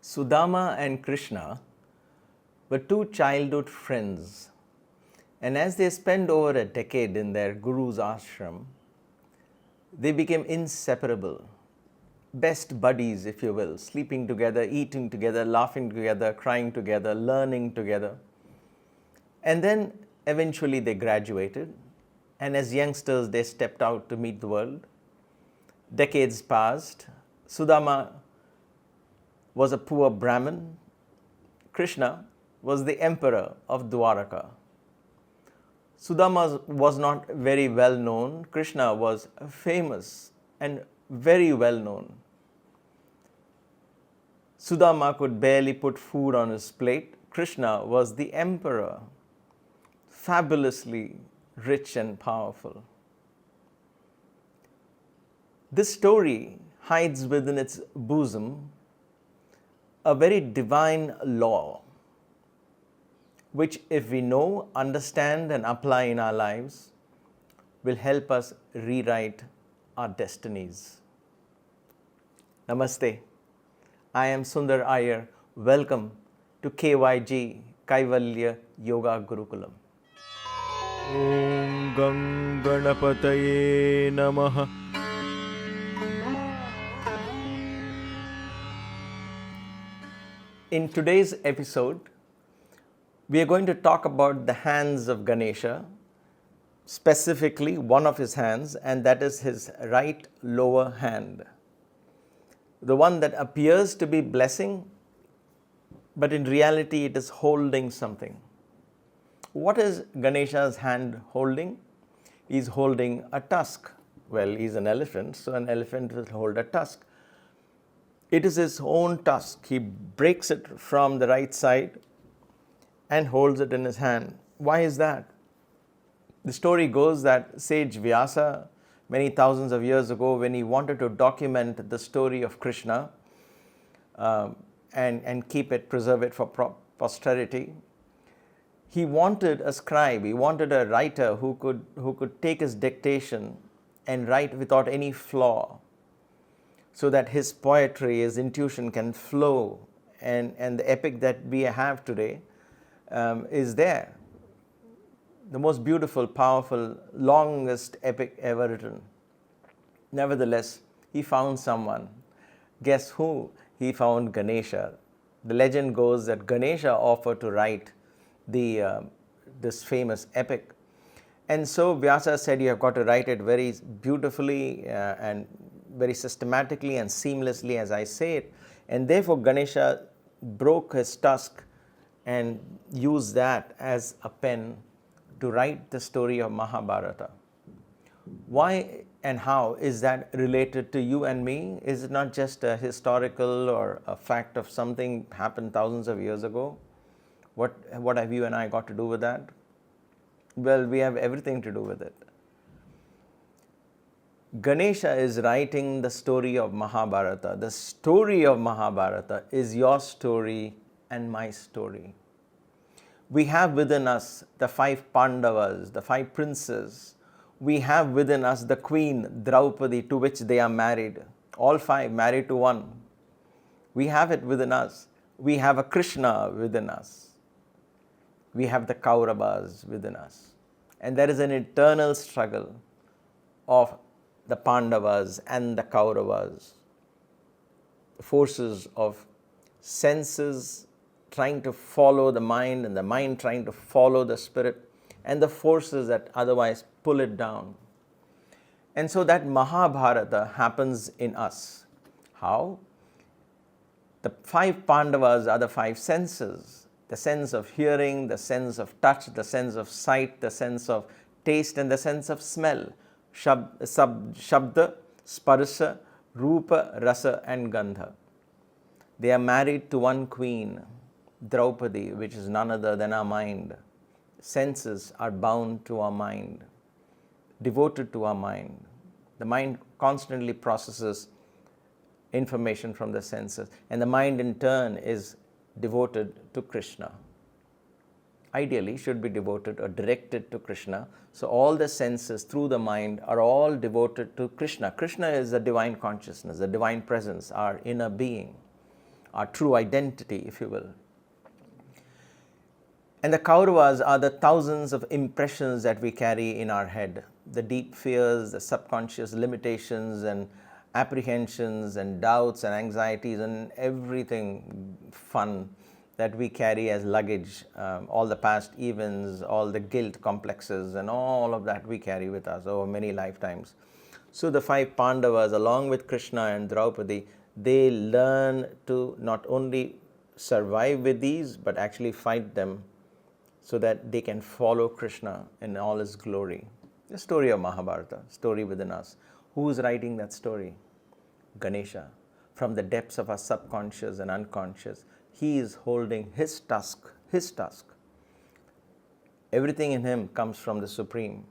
Sudama and Krishna were two childhood friends, and as they spent over a decade in their guru's ashram, they became inseparable, best buddies, if you will, sleeping together, eating together, laughing together, crying together, learning together. And then eventually they graduated, and as youngsters they stepped out to meet the world. Decades passed. Sudama was a poor Brahmin. Krishna was the emperor of Dwaraka. Sudama was not very well known. Krishna was famous and very well known. Sudama could barely put food on his plate. Krishna was the emperor, fabulously rich and powerful. This story hides within its bosom a very divine law, which, if we know, understand, and apply in our lives, will help us rewrite our destinies. Namaste. I am Sunder Iyer. Welcome to KYG Kaivalya Yoga Gurukulam. Om Ganganapataye Namaha. In today's episode, we are going to talk about the hands of Ganesha, specifically one of his hands, and that is his right lower hand. The one that appears to be blessing, but in reality it is holding something. What is Ganesha's hand holding? He's holding a tusk. Well, he's an elephant, so an elephant will hold a tusk. It is his own tusk. He breaks it from the right side and holds it in his hand. Why is that? The story goes that sage Vyasa, many thousands of years ago, when he wanted to document the story of Krishna and keep it, preserve it for posterity, he wanted a scribe, he wanted a writer who could take his dictation and write without any flaw, so that his poetry, his intuition can flow, and the epic that we have today is there. The most beautiful, powerful, longest epic ever written. Nevertheless, he found someone. Guess who? He found Ganesha. The legend goes that Ganesha offered to write this famous epic. And so Vyasa said, you have got to write it very beautifully and very systematically and seamlessly as I say it. And therefore Ganesha broke his tusk and used that as a pen to write the story of Mahabharata. Why and how is that related to you and me? Is it not just a historical or a fact of something happened thousands of years ago? What have you and I got to do with that? Well, we have everything to do with it. Ganesha is writing the story of Mahabharata. The story of Mahabharata is your story and my story. We have within us the 5 Pandavas, the 5 princes. We have within us the queen Draupadi, to which they are married. All 5 married to one. We have it within us. We have a Krishna within us. We have the Kauravas within us. And there is an eternal struggle of the Pandavas and the Kauravas. The forces of senses trying to follow the mind, and the mind trying to follow the spirit, and the forces that otherwise pull it down. And so that Mahabharata happens in us. How? The 5 Pandavas are the 5 senses. The sense of hearing, the sense of touch, the sense of sight, the sense of taste, and the sense of smell. Shabda, Sparsa, Rupa, Rasa, and Gandha. They are married to one queen, Draupadi, which is none other than our mind. Senses are bound to our mind, devoted to our mind. The mind constantly processes information from the senses, and the mind in turn is devoted to Krishna. Ideally should be devoted or directed to Krishna. So all the senses through the mind are all devoted to Krishna. Krishna is the divine consciousness, the divine presence, our inner being. our true identity, if you will. And the Kauravas are the thousands of impressions that we carry in our head, the deep fears, the subconscious limitations and apprehensions and doubts and anxieties and everything fun that we carry as luggage, all the past events, all the guilt complexes and all of that we carry with us over many lifetimes. So the 5 Pandavas, along with Krishna and Draupadi, they learn to not only survive with these but actually fight them so that they can follow Krishna in all his glory. The story of Mahabharata, story within us. Who is writing that story? Ganesha. From the depths of our subconscious and unconscious, he is holding his tusk, his tusk. Everything in him comes from the Supreme.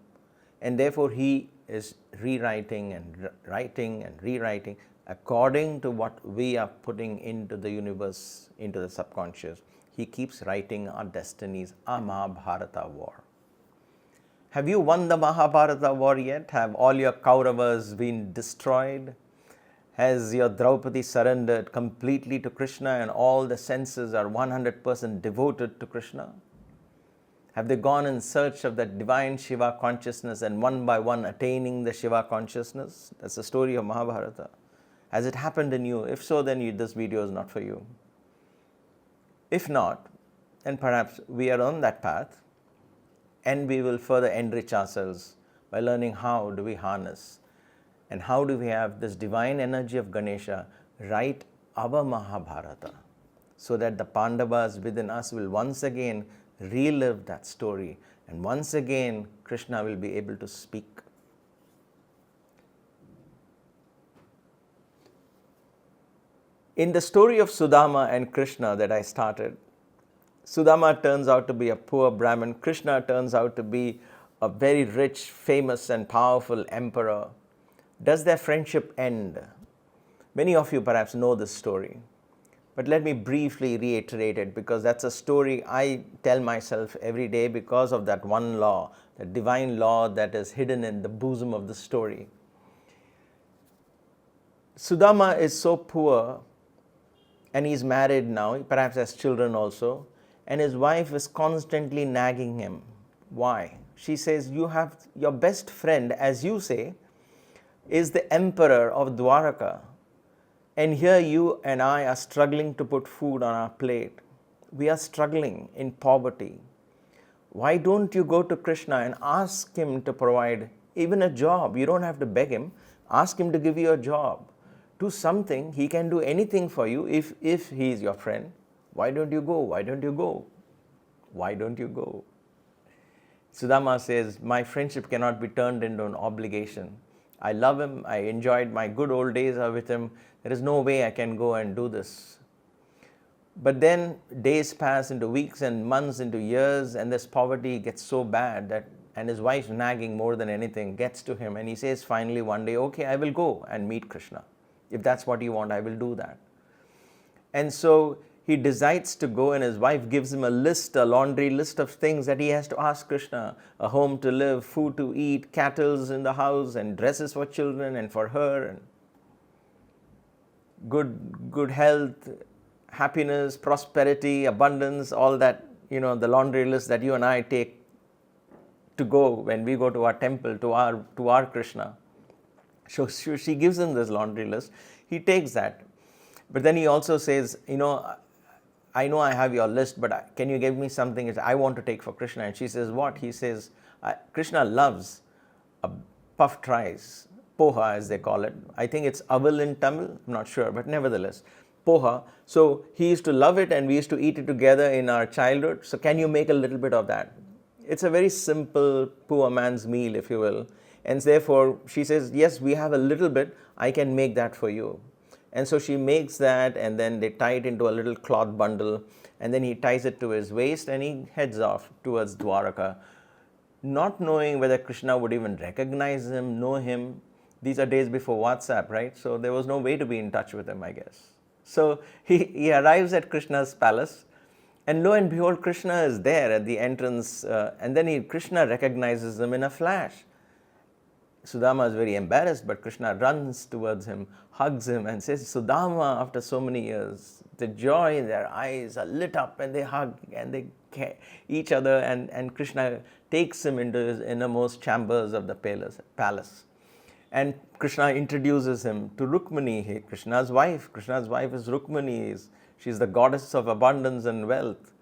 And therefore he is rewriting and writing and rewriting according to what we are putting into the universe, into the subconscious. He keeps writing our destinies, our Mahabharata war. Have you won the Mahabharata war yet? Have all your Kauravas been destroyed? Has your Draupadi surrendered completely to Krishna and all the senses are 100% devoted to Krishna? Have they gone in search of that divine Shiva consciousness and one by one attaining the Shiva consciousness? That's the story of Mahabharata. Has it happened in you? If so, then this video is not for you. If not, then perhaps we are on that path and we will further enrich ourselves by learning how do we harness and how do we have this divine energy of Ganesha write our Mahabharata so that the Pandavas within us will once again relive that story and once again Krishna will be able to speak. In the story of Sudama and Krishna that I started, Sudama turns out to be a poor Brahmin. Krishna turns out to be a very rich, famous and powerful emperor. Does their friendship end? Many of you perhaps know this story, but let me briefly reiterate it because that's a story I tell myself every day because of that one law, the divine law that is hidden in the bosom of the story. Sudama is so poor and he's married now, perhaps has children also, and his wife is constantly nagging him. Why? She says, you have your best friend, as you say, is the emperor of Dwaraka, and here you and I are struggling to put food on our plate. We are struggling in poverty. Why don't you go to Krishna and ask him to provide even a job? You don't have to beg him. Ask him to give you a job. Do something. He can do anything for you if he is your friend. Why don't you go? Why don't you go? Why don't you go? Sudama says, my friendship cannot be turned into an obligation. I love him. I enjoyed my good old days with him. There is no way I can go and do this. But then days pass into weeks and months into years, and this poverty gets so bad that, and his wife's nagging more than anything, gets to him, and he says finally one day, okay, I will go and meet Krishna. If that's what you want, I will do that. And so he decides to go, and his wife gives him a list, a laundry list of things that he has to ask Krishna. A home to live, food to eat, cattle in the house, and dresses for children and for her, and good health, happiness, prosperity, abundance, all that, the laundry list that you and I take to go when we go to our temple, to our Krishna. So she gives him this laundry list. He takes that. But then he also says, I know I have your list, but can you give me something that I want to take for Krishna? And she says, what? He says, Krishna loves puffed rice, poha as they call it. I think it's aval in Tamil, I'm not sure, but nevertheless, poha. So he used to love it and we used to eat it together in our childhood. So can you make a little bit of that? It's a very simple poor man's meal, if you will. And therefore, she says, yes, we have a little bit, I can make that for you. And so she makes that, and then they tie it into a little cloth bundle, and then he ties it to his waist, and he heads off towards Dwaraka, not knowing whether Krishna would even recognize him, know him. These are days before WhatsApp, right? So there was no way to be in touch with him, I guess. So he arrives at Krishna's palace, and lo and behold, Krishna is there at the entrance, and then Krishna recognizes him in a flash. Sudama is very embarrassed, but Krishna runs towards him, hugs him, and says, Sudama, after so many years, the joy in their eyes are lit up, and they hug and they each other, and Krishna takes him into his innermost chambers of the palace. And Krishna introduces him to Rukmini, Krishna's wife. Krishna's wife is Rukmini. She's the goddess of abundance and wealth.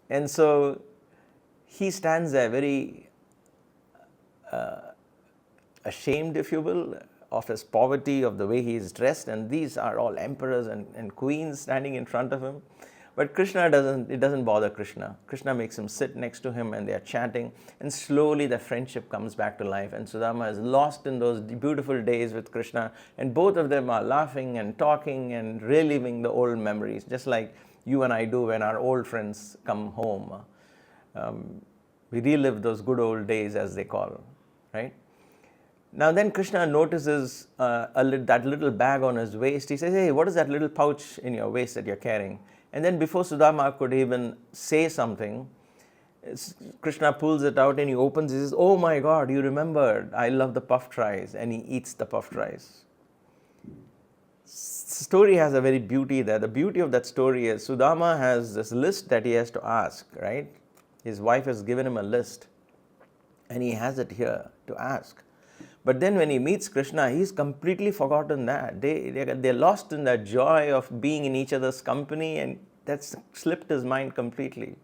And so he stands there very ashamed, if you will, of his poverty, of the way he is dressed, and these are all emperors and queens standing in front of him. But it doesn't bother Krishna. Krishna makes him sit next to him, and they are chatting, and slowly the friendship comes back to life, and Sudama is lost in those beautiful days with Krishna, and both of them are laughing and talking and reliving the old memories, just like you and I do when our old friends come home. We relive those good old days, as they call, right? Now then Krishna notices that little bag on his waist. He says, hey, what is that little pouch in your waist that you're carrying? And then before Sudama could even say something, Krishna pulls it out and he opens. He says, oh my God, you remembered. I love the puffed rice. And he eats the puffed rice. Story has a very beauty there. The beauty of that story is Sudama has this list that he has to ask, right? His wife has given him a list, and he has it here to ask. But then when he meets Krishna, he's completely forgotten that. They're lost in that joy of being in each other's company, and that's slipped his mind completely.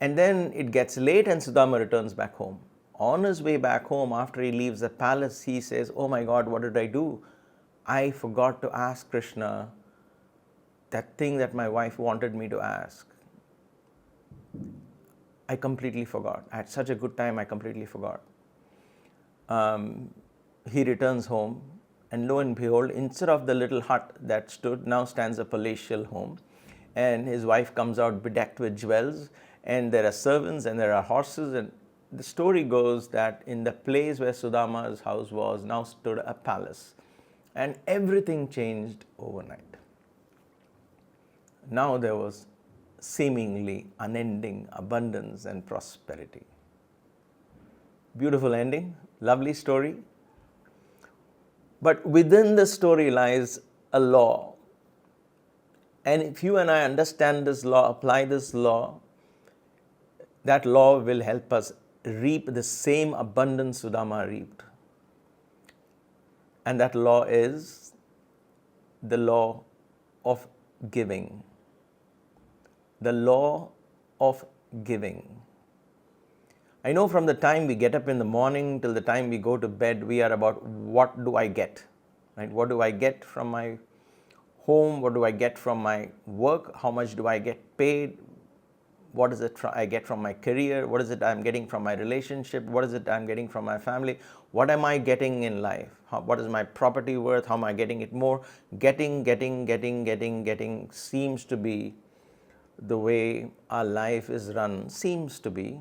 And then it gets late and Sudama returns back home. On his way back home, after he leaves the palace, he says, oh my God, what did I do? I forgot to ask Krishna that thing that my wife wanted me to ask. I completely forgot. I had such a good time, I completely forgot. He returns home, and lo and behold, instead of the little hut that stood, now stands a palatial home. And his wife comes out bedecked with jewels, and there are servants and there are horses. And the story goes that in the place where Sudama's house was, now stood a palace. And everything changed overnight. Now there was seemingly unending abundance and prosperity. Beautiful ending, lovely story. But within the story lies a law. And if you and I understand this law, apply this law, that law will help us reap the same abundance Sudama reaped. And that law is the law of giving. The law of giving. I know from the time we get up in the morning till the time we go to bed, we are about what do I get? Right? What do I get from my home? What do I get from my work? How much do I get paid? What is it I get from my career? What is it I'm getting from my relationship? What is it I'm getting from my family? What am I getting in life? What is my property worth? How am I getting it more? Getting seems to be the way our life is run, seems to be.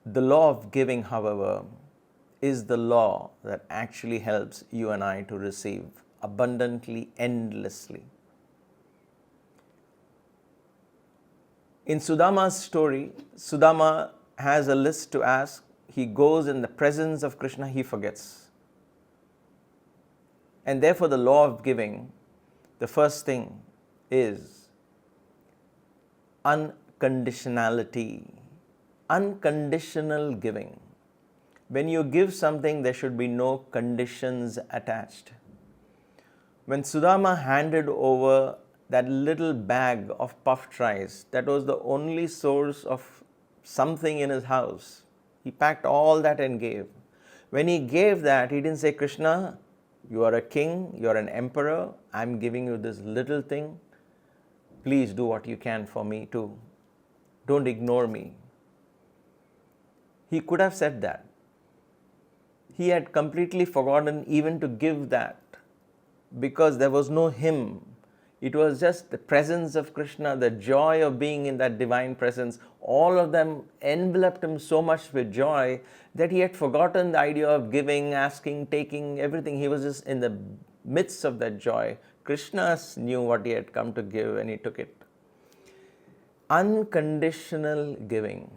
The law of giving, however, is the law that actually helps you and I to receive abundantly, endlessly. In Sudama's story, Sudama has a list to ask. He goes in the presence of Krishna, he forgets. And therefore the law of giving, the first thing is unconditionality. Unconditional giving. When you give something, there should be no conditions attached. When Sudama handed over that little bag of puffed rice, that was the only source of something in his house. He packed all that and gave. When he gave that, he didn't say, Krishna, you are a king, you are an emperor, I'm giving you this little thing. Please do what you can for me too. Don't ignore me. He could have said that. He had completely forgotten even to give that because there was no him. It was just the presence of Krishna, the joy of being in that divine presence. All of them enveloped him so much with joy that he had forgotten the idea of giving, asking, taking, everything. He was just in the midst of that joy. Krishna knew what he had come to give and he took it. Unconditional giving.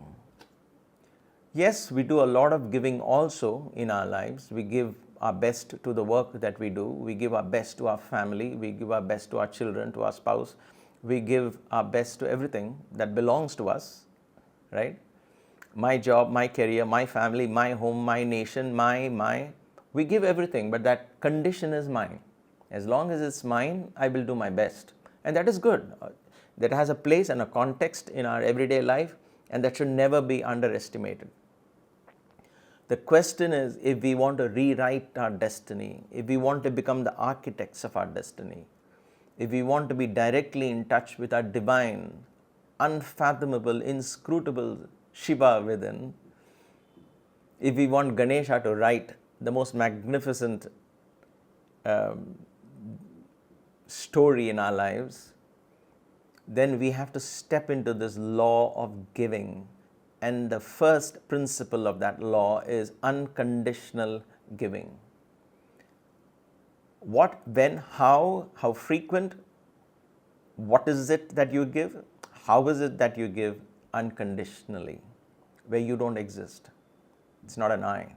Yes, we do a lot of giving also in our lives. We give our best to the work that we do. We give our best to our family. We give our best to our children, to our spouse. We give our best to everything that belongs to us, right? My job, my career, my family, my home, my nation, we give everything, but that condition is mine. As long as it's mine, I will do my best. And that is good. That has a place and a context in our everyday life, and that should never be underestimated. The question is, if we want to rewrite our destiny, if we want to become the architects of our destiny, if we want to be directly in touch with our divine, unfathomable, inscrutable Shiva within, if we want Ganesha to write the most magnificent story in our lives, then we have to step into this law of giving. And the first principle of that law is unconditional giving. What, when, how frequent, what is it that you give? How is it that you give unconditionally, where you don't exist? It's not an I.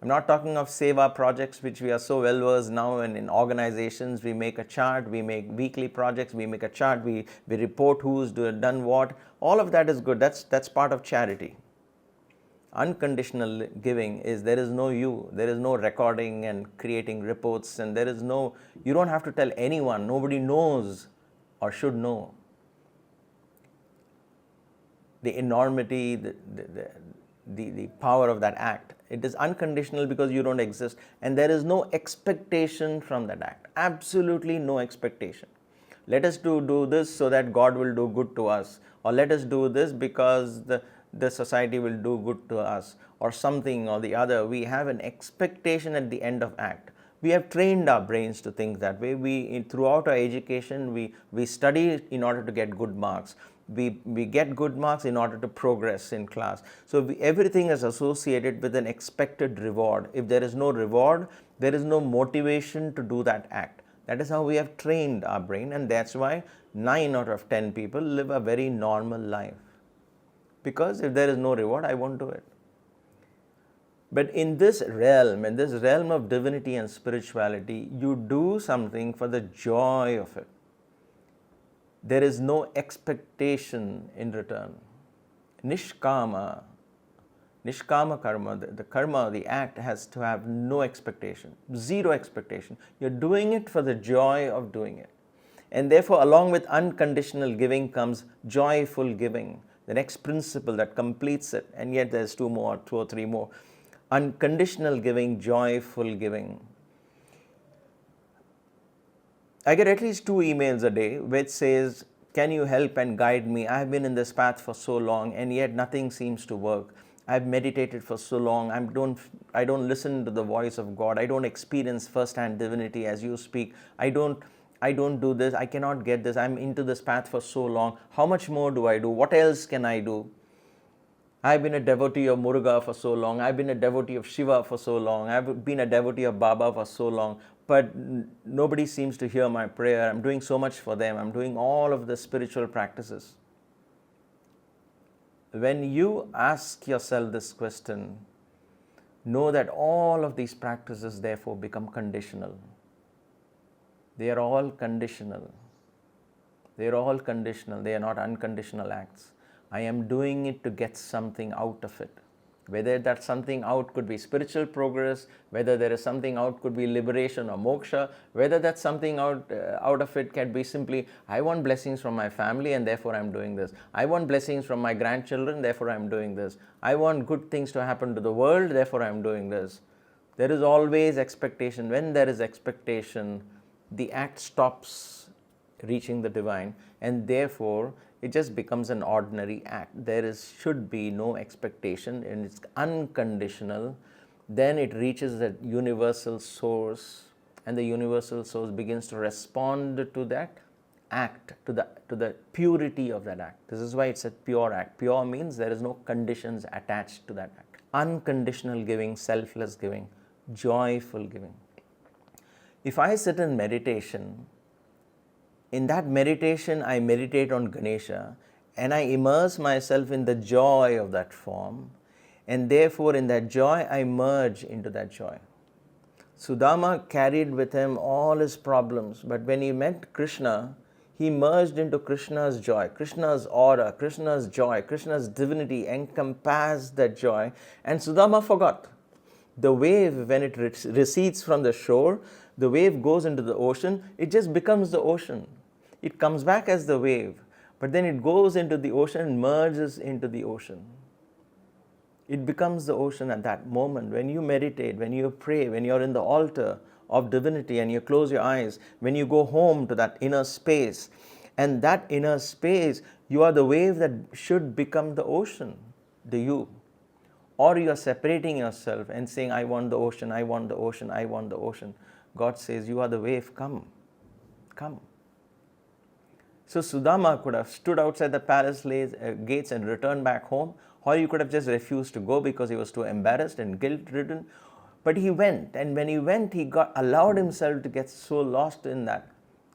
I'm not talking of seva projects, which we are so well versed now, and in organizations we make a chart, we make weekly projects, we make a chart, we report who's done what. All of that is good. That's part of charity. Unconditional giving is, there is no you, there is no recording and creating reports, and you don't have to tell anyone. Nobody knows or should know the enormity, the power of that act. It is unconditional because you don't exist, and there is no expectation from that act. Absolutely no expectation. Let us do this so that God will do good to us, or let us do this because the society will do good to us, or something or the other. We have an expectation at the end of act. We have trained our brains to think that way. Throughout our education, we study in order to get good marks. We get good marks in order to progress in class. So everything is associated with an expected reward. If there is no reward, there is no motivation to do that act. That is how we have trained our brain, and that's why 9 out of 10 people live a very normal life. Because if there is no reward, I won't do it. But in this realm of divinity and spirituality, you do something for the joy of it. There is no expectation in return. Nishkama karma, the karma, the act has to have no expectation, zero expectation. You're doing it for the joy of doing it. And therefore, along with unconditional giving comes joyful giving, the next principle that completes it. And yet there's 2 or 3 more. Unconditional giving, joyful giving. I get at least 2 emails a day which says, can you help and guide me? I have been in this path for so long, and yet nothing seems to work. I've meditated for so long. I don't listen to the voice of God. I don't experience first-hand divinity as you speak. I don't do this. I cannot get this. I'm into this path for so long. How much more do I do? What else can I do? I've been a devotee of Muruga for so long. I've been a devotee of Shiva for so long. I've been a devotee of Baba for so long. But nobody seems to hear my prayer. I'm doing so much for them. I'm doing all of the spiritual practices. When you ask yourself this question, know that all of these practices therefore become conditional. They are all conditional. They are all conditional. They are not unconditional acts. I am doing it to get something out of it. Whether that something out could be spiritual progress, whether there is something out could be liberation or moksha, whether that something out of it can be simply, I want blessings from my family and therefore I am doing this. I want blessings from my grandchildren, therefore I am doing this. I want good things to happen to the world, therefore I am doing this. There is always expectation. When there is expectation, the act stops reaching the divine, and therefore it just becomes an ordinary act. Should be no expectation, and it's unconditional. Then it reaches that universal source, and the universal source begins to respond to that act, to the purity of that act. This is why it's a pure act. Pure means there is no conditions attached to that act. Unconditional giving, selfless giving, joyful giving. If I sit in meditation, in that meditation, I meditate on Ganesha, and I immerse myself in the joy of that form, and therefore in that joy, I merge into that joy. Sudama carried with him all his problems, but when he met Krishna, he merged into Krishna's joy, Krishna's aura, Krishna's joy, Krishna's divinity encompassed that joy, and Sudama forgot. The wave, when it recedes from the shore, the wave goes into the ocean, it just becomes the ocean. It comes back as the wave, but then it goes into the ocean and merges into the ocean. It becomes the ocean at that moment. When you meditate, when you pray, when you're in the altar of divinity and you close your eyes, when you go home to that inner space, and that inner space, you are the wave that should become the ocean, the you. Or you are separating yourself and saying, I want the ocean, I want the ocean, I want the ocean. God says, you are the wave, come, come. So Sudama could have stood outside the palace gates and returned back home, or he could have just refused to go because he was too embarrassed and guilt-ridden. But he went, and when he went, he allowed himself to get so lost in that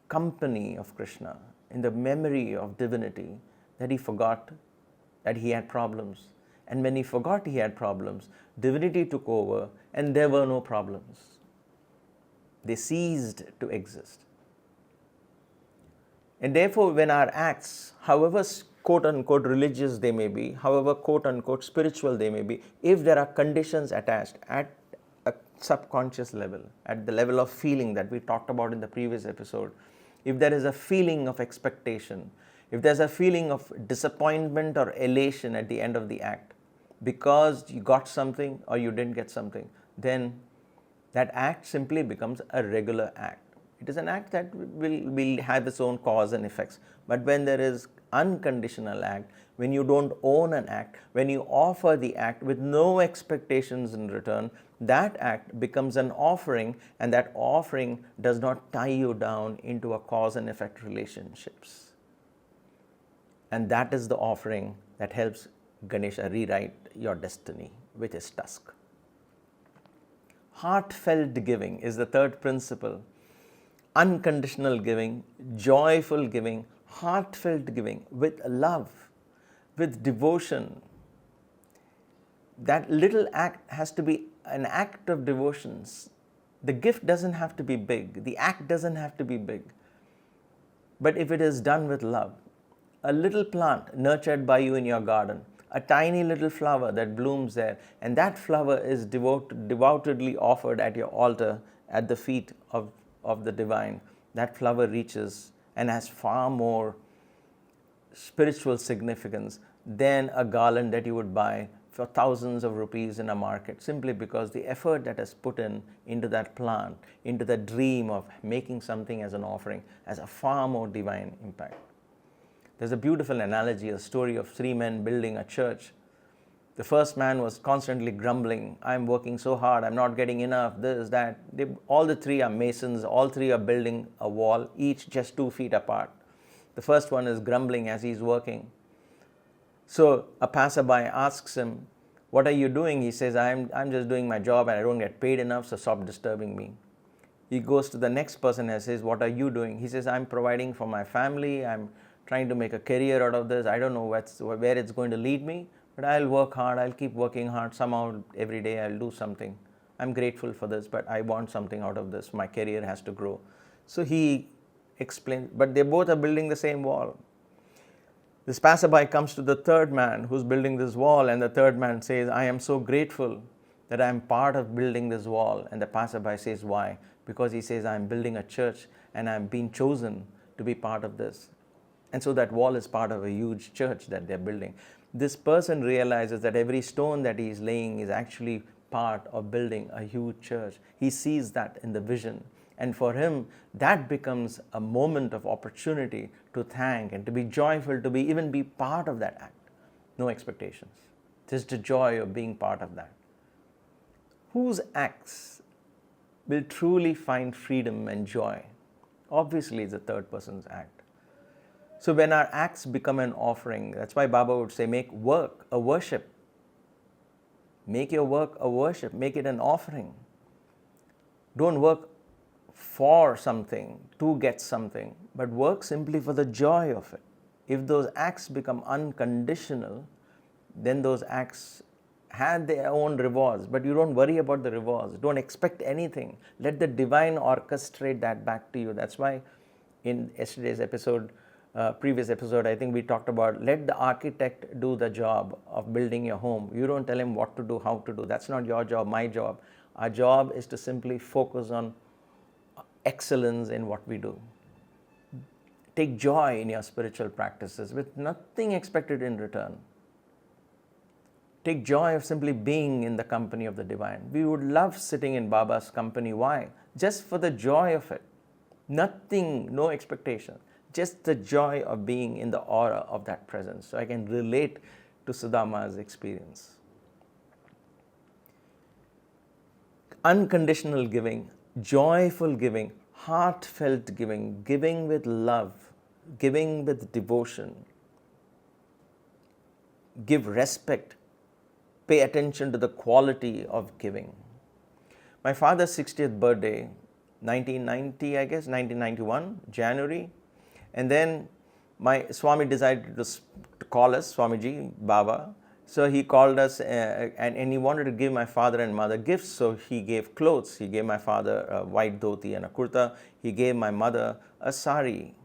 company of Krishna, in the memory of divinity, that he forgot that he had problems. And when he forgot he had problems, divinity took over and there were no problems. They ceased to exist. And therefore, when our acts, however quote-unquote religious they may be, however quote-unquote spiritual they may be, if there are conditions attached at a subconscious level, at the level of feeling that we talked about in the previous episode, if there is a feeling of expectation, if there's a feeling of disappointment or elation at the end of the act, because you got something or you didn't get something, then that act simply becomes a regular act. It is an act that will have its own cause and effects. But when there is unconditional act, when you don't own an act, when you offer the act with no expectations in return, that act becomes an offering, and that offering does not tie you down into a cause and effect relationships. And that is the offering that helps Ganesha rewrite your destiny with his tusk. Heartfelt giving is the third principle. Unconditional giving, joyful giving, heartfelt giving with love, with devotion. That little act has to be an act of devotion. The gift doesn't have to be big. The act doesn't have to be big. But if it is done with love, a little plant nurtured by you in your garden, a tiny little flower that blooms there, and that flower is devoutedly offered at your altar at the feet of the divine, that flower reaches and has far more spiritual significance than a garland that you would buy for thousands of rupees in a market, simply because the effort that is put into that plant, into the dream of making something as an offering, has a far more divine impact. There's a beautiful analogy, a story of three men building a church. The first man was constantly grumbling, I'm working so hard, I'm not getting enough, this, that. All the three are masons, all three are building a wall, each just 2 feet apart. The first one is grumbling as he's working. So a passerby asks him, what are you doing? He says, I'm just doing my job and I don't get paid enough, so stop disturbing me. He goes to the next person and says, what are you doing? He says, I'm providing for my family, I'm trying to make a career out of this, I don't know where it's going to lead me, but I'll work hard, I'll keep working hard, somehow every day I'll do something. I'm grateful for this, but I want something out of this, my career has to grow. So he explains, but they both are building the same wall. This passerby comes to the third man who's building this wall, and the third man says, I am so grateful that I am part of building this wall. And the passerby says, why? Because he says, I'm building a church and I'm being chosen to be part of this. And so that wall is part of a huge church that they're building. This person realizes that every stone that he is laying is actually part of building a huge church. He sees that in the vision. And for him, that becomes a moment of opportunity to thank and to be joyful, to even be part of that act. No expectations. Just the joy of being part of that. Whose acts will truly find freedom and joy? Obviously, it's the third person's act. So when our acts become an offering, that's why Baba would say, make work a worship. Make your work a worship. Make it an offering. Don't work for something, to get something, but work simply for the joy of it. If those acts become unconditional, then those acts have their own rewards, but you don't worry about the rewards. Don't expect anything. Let the divine orchestrate that back to you. That's why in yesterday's episode, previous episode, I think we talked about let the architect do the job of building your home. You don't tell him what to do, how to do. That's not your job, my job. Our job is to simply focus on excellence in what we do. Take joy in your spiritual practices with nothing expected in return. Take joy of simply being in the company of the divine. We would love sitting in Baba's company. Why? Just for the joy of it. Nothing, no expectation. Just the joy of being in the aura of that presence. So I can relate to Sudama's experience. Unconditional giving, joyful giving, heartfelt giving, giving with love, giving with devotion. Give respect. Pay attention to the quality of giving. My father's 60th birthday, 1990, I guess, 1991, January. And then my Swami decided to call us, Swamiji, Baba. So he called us and he wanted to give my father and mother gifts. So he gave clothes. He gave my father a white dhoti and a kurta. He gave my mother a sari.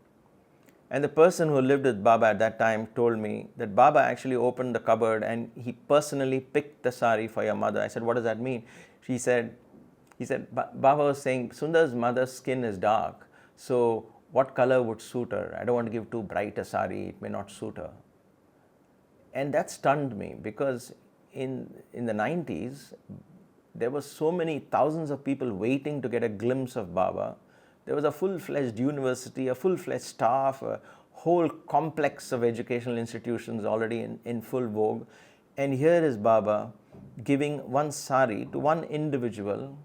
And the person who lived with Baba at that time told me that Baba actually opened the cupboard and he personally picked the sari for your mother. I said, what does that mean? He said, Baba was saying, Sundar's mother's skin is dark. So what color would suit her? I don't want to give too bright a sari. It may not suit her. And that stunned me because in the 90s, there were so many thousands of people waiting to get a glimpse of Baba. There was a full-fledged university, a full-fledged staff, a whole complex of educational institutions already in full vogue. And here is Baba giving one sari to one individual.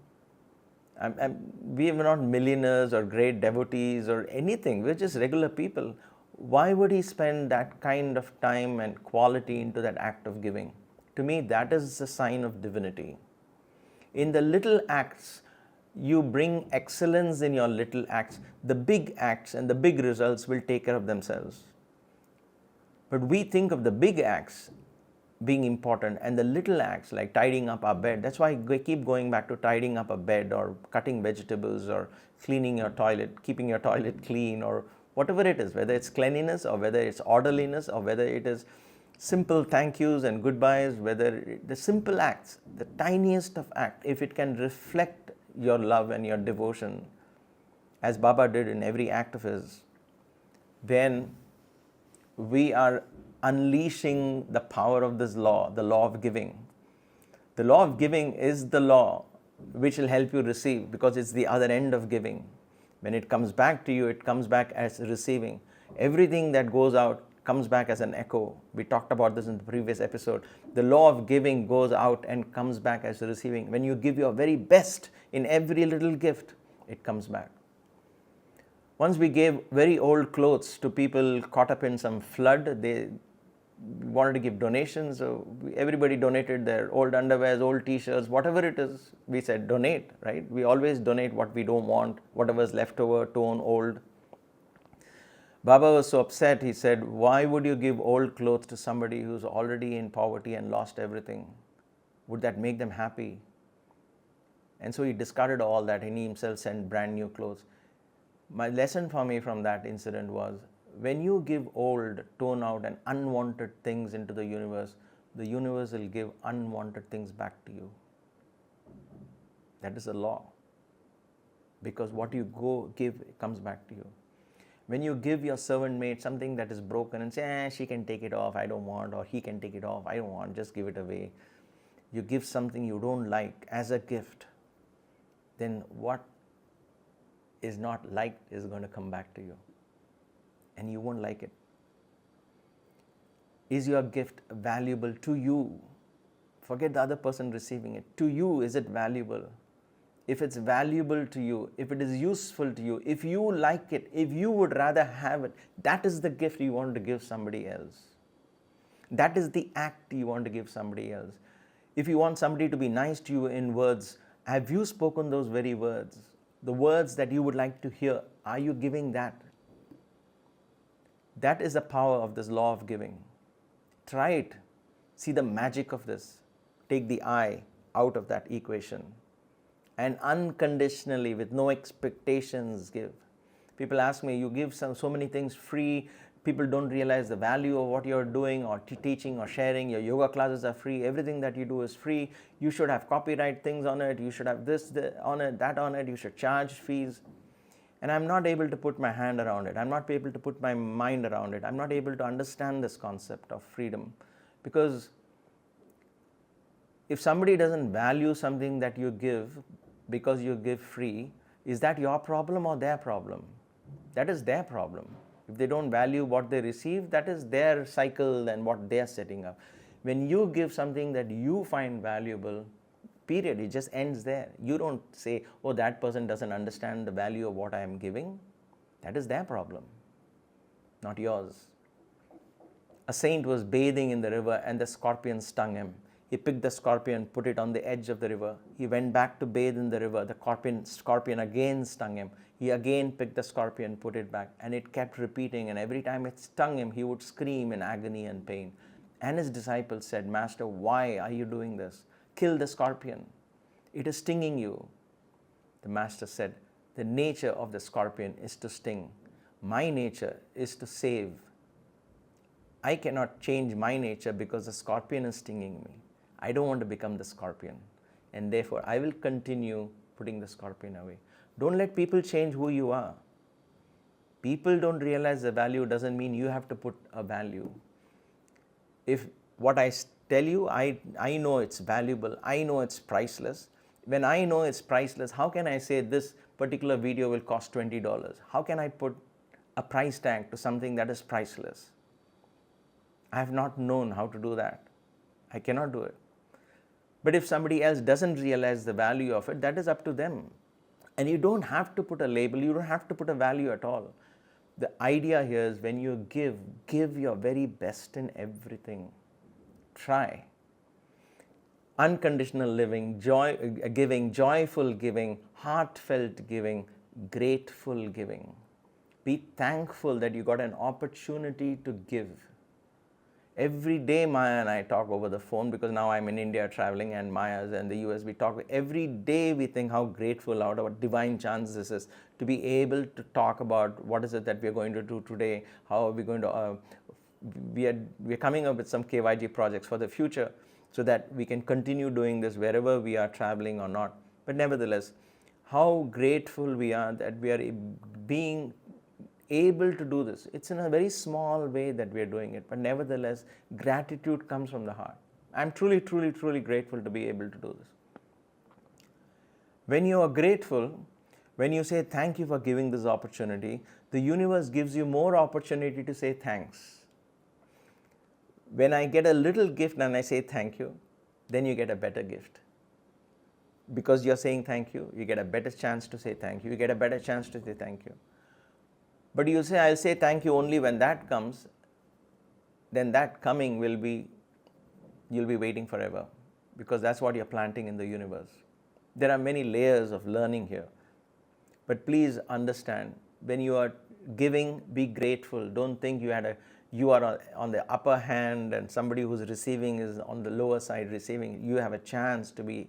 We are not millionaires or great devotees or anything. We're just regular people. Why would he spend that kind of time and quality into that act of giving? To me, that is a sign of divinity. In the little acts, you bring excellence in your little acts. The big acts and the big results will take care of themselves. But we think of the big acts being important and the little acts like tidying up our bed. That's why we keep going back to tidying up a bed or cutting vegetables or cleaning your toilet, keeping your toilet clean or whatever it is, whether it's cleanliness or whether it's orderliness or whether it is simple thank yous and goodbyes, whether the simple acts, the tiniest of act, if it can reflect your love and your devotion, as Baba did in every act of his, then we are unleashing the power of this law, the law of giving. The law of giving is the law which will help you receive because it's the other end of giving. When it comes back to you, it comes back as receiving. Everything that goes out comes back as an echo. We talked about this in the previous episode. The law of giving goes out and comes back as receiving. When you give your very best in every little gift, it comes back. Once we gave very old clothes to people caught up in some flood, they wanted to give donations. So everybody donated their old underwears, old t-shirts, whatever it is. We said donate, right? We always donate what we don't want, whatever's left over, torn, old. Baba was so upset, he said, why would you give old clothes to somebody who's already in poverty and lost everything? Would that make them happy? And so he discarded all that and he himself sent brand new clothes. My lesson for me from that incident was, when you give old, torn out and unwanted things into the universe will give unwanted things back to you. That is the law. Because what you give comes back to you. When you give your servant maid something that is broken and say, she can take it off, I don't want, or he can take it off, I don't want, just give it away. You give something you don't like as a gift, then what is not liked is going to come back to you. And you won't like it. Is your gift valuable to you? Forget the other person receiving it. To you, is it valuable? If it's valuable to you, if it is useful to you, if you like it, if you would rather have it, that is the gift you want to give somebody else. That is the act you want to give somebody else. If you want somebody to be nice to you in words, have you spoken those very words? The words that you would like to hear, are you giving that? That is the power of this law of giving. Try it. See the magic of this. take the I out of that equation and unconditionally, with no expectations, give. People ask me, you give so many things free, people don't realize the value of what you're doing or teaching or sharing. Your yoga classes are free, everything that you do is free. You should have copyright things on it, you should have this on it, that on it, you should charge fees. And I'm not able to put my hand around it. I'm not able to put my mind around it. I'm not able to understand this concept of freedom. Because if somebody doesn't value something that you give because you give free, is that your problem or their problem? That is their problem. If they don't value what they receive, that is their cycle and what they are setting up. When you give something that you find valuable, period, it just ends there. You don't say, oh, that person doesn't understand the value of what I am giving. That is their problem, not yours. A saint was bathing in the river and the scorpion stung him. He picked the scorpion, put it on the edge of the river. He went back to bathe in the river. The scorpion again stung him. He again picked the scorpion, put it back, and it kept repeating. And every time it stung him, he would scream in agony and pain. And his disciples said, Master, why are you doing this? Kill the scorpion. It is stinging you. The Master said, the nature of the scorpion is to sting. My nature is to save. I cannot change my nature because the scorpion is stinging me. I don't want to become the scorpion, and therefore I will continue putting the scorpion away. Don't let people change who you are. People don't realize the value doesn't mean you have to put a value. If what I tell you, I know it's valuable, I know it's priceless. When I know it's priceless, how can I say this particular video will cost $20? How can I put a price tag to something that is priceless? I have not known how to do that. I cannot do it. But if somebody else doesn't realize the value of it, that is up to them. And you don't have to put a label, you don't have to put a value at all. The idea here is when you give your very best in everything. Try. Unconditional living, giving, joyful giving, heartfelt giving, grateful giving. Be thankful that you got an opportunity to give. Every day Maya and I talk over the phone, because now I'm in India traveling and Maya's in the US. We talk every day. We think how grateful, out of what divine chance this is to be able to talk about what is it that we're going to do today. How are we going to we're coming up with some KYG projects for the future so that we can continue doing this wherever we are traveling or not. But nevertheless, how grateful we are that we are being able to do this. It's in a very small way that we are doing it, but nevertheless, gratitude comes from the heart. I'm truly, truly, truly grateful to be able to do this. When you are grateful, when you say thank you for giving this opportunity, the universe gives you more opportunity to say thanks. When I get a little gift and I say thank you, then you get a better gift. Because you're saying thank you, you get a better chance to say thank you, you get a better chance to say thank you. But you say, I'll say thank you only when that comes, then that coming will be, you'll be waiting forever, because that's what you're planting in the universe. There are many layers of learning here. But please understand, when you are giving, be grateful. Don't think you are on the upper hand and somebody who's receiving is on the lower side receiving. You have a chance to be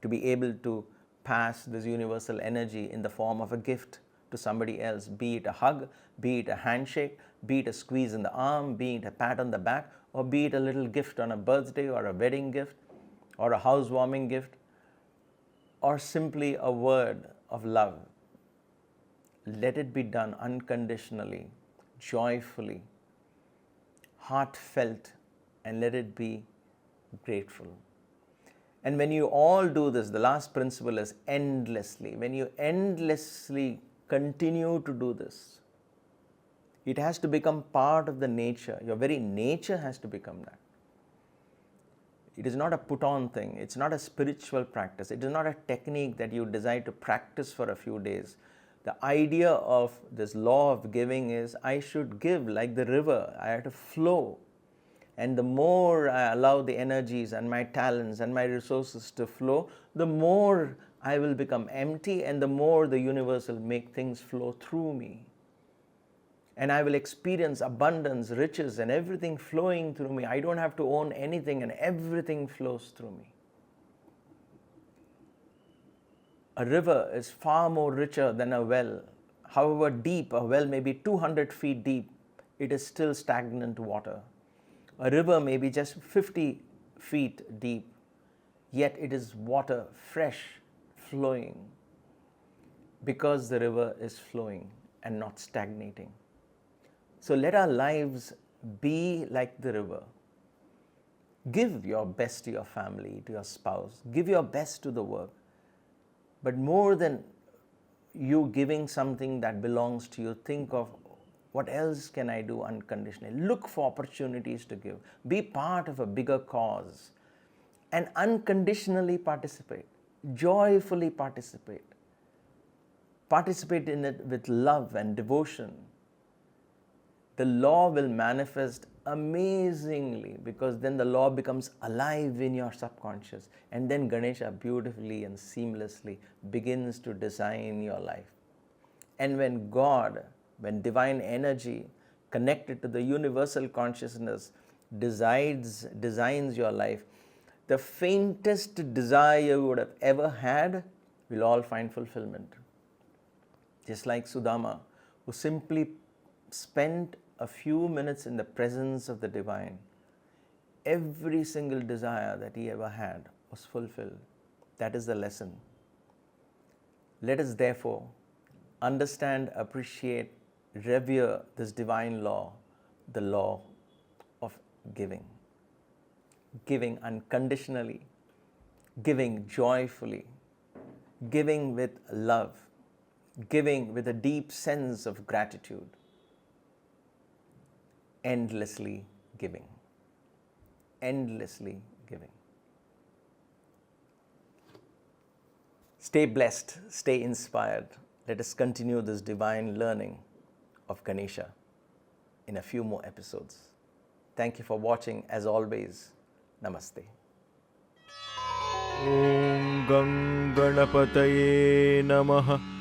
able to pass this universal energy in the form of a gift to somebody else, be it a hug, be it a handshake, be it a squeeze in the arm, be it a pat on the back, or be it a little gift on a birthday or a wedding gift or a housewarming gift, or simply a word of love. Let it be done unconditionally, joyfully, heartfelt, and let it be grateful. And when you all do this, the last principle is endlessly. When you endlessly continue to do this, it has to become part of the nature. Your very nature has to become that. It is not a put-on thing. It's not a spiritual practice. It is not a technique that you decide to practice for a few days. The idea of this law of giving is I should give like the river. I have to flow. And the more I allow the energies and my talents and my resources to flow, the more I will become empty, and the more the universe will make things flow through me. and I will experience abundance, riches, and everything flowing through me. I don't have to own anything, and everything flows through me. A river is far more richer than a well. However deep a well may be 200 feet deep, it is still stagnant water. A river may be just 50 feet deep, yet it is water, fresh, flowing, because the river is flowing and not stagnating. So let our lives be like the river. Give your best to your family, to your spouse. Give your best to the work. But more than you giving something that belongs to you, think of what else can I do unconditionally. Look for opportunities to give. Be part of a bigger cause and unconditionally participate. Joyfully participate. Participate in it with love and devotion. The law will manifest amazingly, because then the law becomes alive in your subconscious, and then Ganesha beautifully and seamlessly begins to design your life. And when God, when divine energy connected to the universal consciousness designs your life, the faintest desire you would have ever had will all find fulfillment. Just like Sudama, who simply spent a few minutes in the presence of the divine, every single desire that he ever had was fulfilled. That is the lesson. Let us therefore understand, appreciate, revere this divine law, the law of giving. Giving unconditionally, giving joyfully, giving with love, giving with a deep sense of gratitude. Endlessly giving. Endlessly giving. Stay blessed, stay inspired. Let us continue this divine learning of Ganesha in a few more episodes. Thank you for watching. As always, Namaste. Om Gam Ganapataye Namaha.